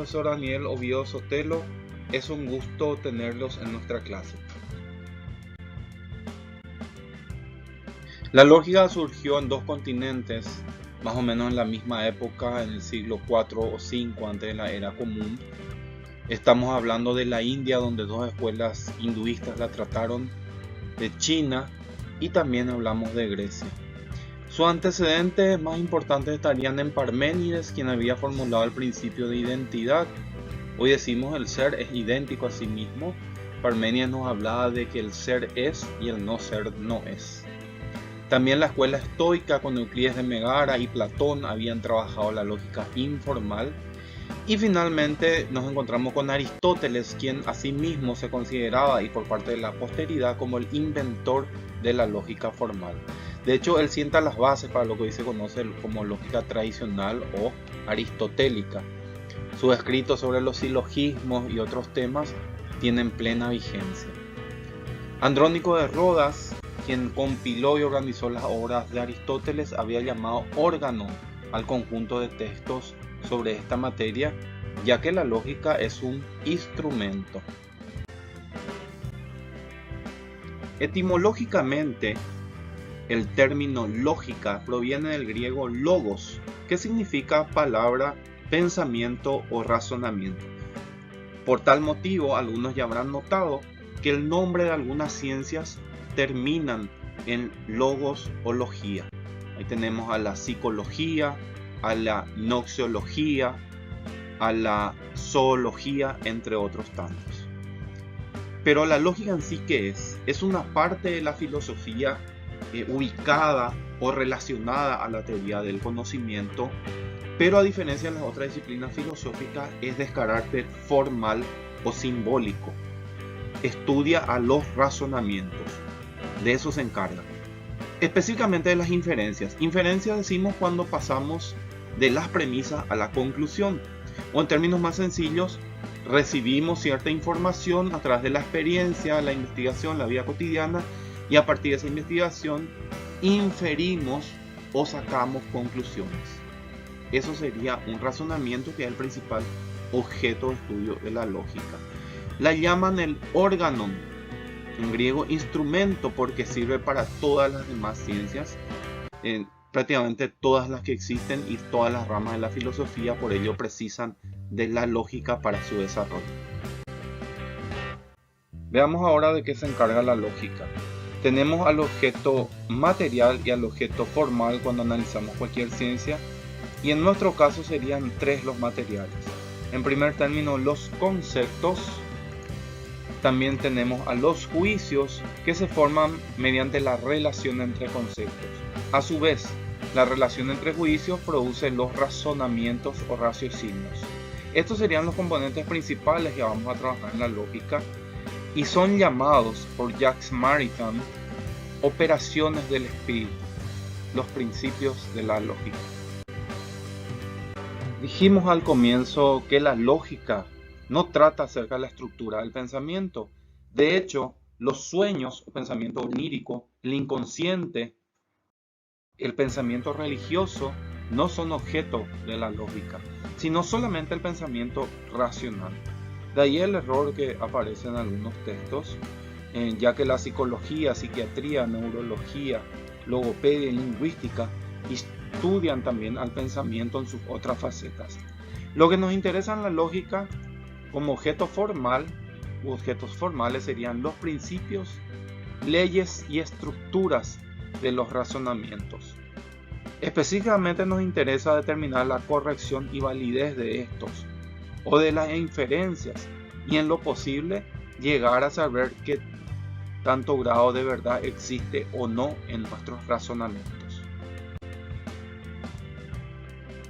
Profesor Daniel Oviedo Sotelo, es un gusto tenerlos en nuestra clase. La lógica surgió en dos continentes, más o menos en la misma época, en el siglo IV o V antes de la era común. Estamos hablando de la India, donde dos escuelas hinduistas la trataron, de China, y también hablamos de Grecia. Sus antecedentes más importantes estarían en Parménides, quien había formulado el principio de identidad. Hoy decimos el ser es idéntico a sí mismo. Parménides nos hablaba de que el ser es y el no ser no es. También la escuela estoica con Euclides de Megara y Platón habían trabajado la lógica informal. Y finalmente nos encontramos con Aristóteles, quien asimismo se consideraba, y por parte de la posteridad, como el inventor de la lógica formal. De hecho, él sienta las bases para lo que hoy se conoce como lógica tradicional o aristotélica. Sus escritos sobre los silogismos y otros temas tienen plena vigencia. Andrónico de Rodas, quien compiló y organizó las obras de Aristóteles, había llamado órgano al conjunto de textos sobre esta materia, ya que la lógica es un instrumento. Etimológicamente, el término lógica proviene del griego logos, que significa palabra, pensamiento o razonamiento. Por tal motivo, algunos ya habrán notado que el nombre de algunas ciencias terminan en logos o logía. Ahí tenemos a la psicología, a la noxiología, a la zoología, entre otros tantos. Pero la lógica en sí, ¿qué es? Es una parte de la filosofía ubicada o relacionada a la teoría del conocimiento, pero a diferencia de las otras disciplinas filosóficas es de carácter formal o simbólico. Estudia a los razonamientos, de eso se encarga. Específicamente de las inferencias. Inferencias decimos cuando pasamos de las premisas a la conclusión, o en términos más sencillos, recibimos cierta información a través de la experiencia, la investigación, la vida cotidiana, y a partir de esa investigación inferimos o sacamos conclusiones. Eso sería un razonamiento, que es el principal objeto de estudio de la lógica. La llaman el órganon, en griego instrumento, porque sirve para todas las demás ciencias, prácticamente todas las que existen, y todas las ramas de la filosofía por ello precisan de la lógica para su desarrollo. Veamos ahora de qué se encarga la lógica. Tenemos al objeto material y al objeto formal cuando analizamos cualquier ciencia, y en nuestro caso serían tres los materiales. En primer término, los conceptos. También tenemos a los juicios, que se forman mediante la relación entre conceptos. A su vez, la relación entre juicios produce los razonamientos o raciocinios. Estos serían los componentes principales que vamos a trabajar en la lógica, y son llamados por Jacques Maritain operaciones del espíritu, los principios de la lógica. Dijimos al comienzo que la lógica no trata acerca de la estructura del pensamiento. De hecho, los sueños o pensamiento onírico, el inconsciente, el pensamiento religioso no son objeto de la lógica, sino solamente el pensamiento racional. De ahí el error que aparece en algunos textos, ya que la psicología, psiquiatría, neurología, logopedia y lingüística estudian también al pensamiento en sus otras facetas. Lo que nos interesa en la lógica como objeto formal u objetos formales serían los principios, leyes y estructuras de los razonamientos. Específicamente nos interesa determinar la corrección y validez de estos o de las inferencias, y en lo posible llegar a saber qué tanto grado de verdad existe o no en nuestros razonamientos.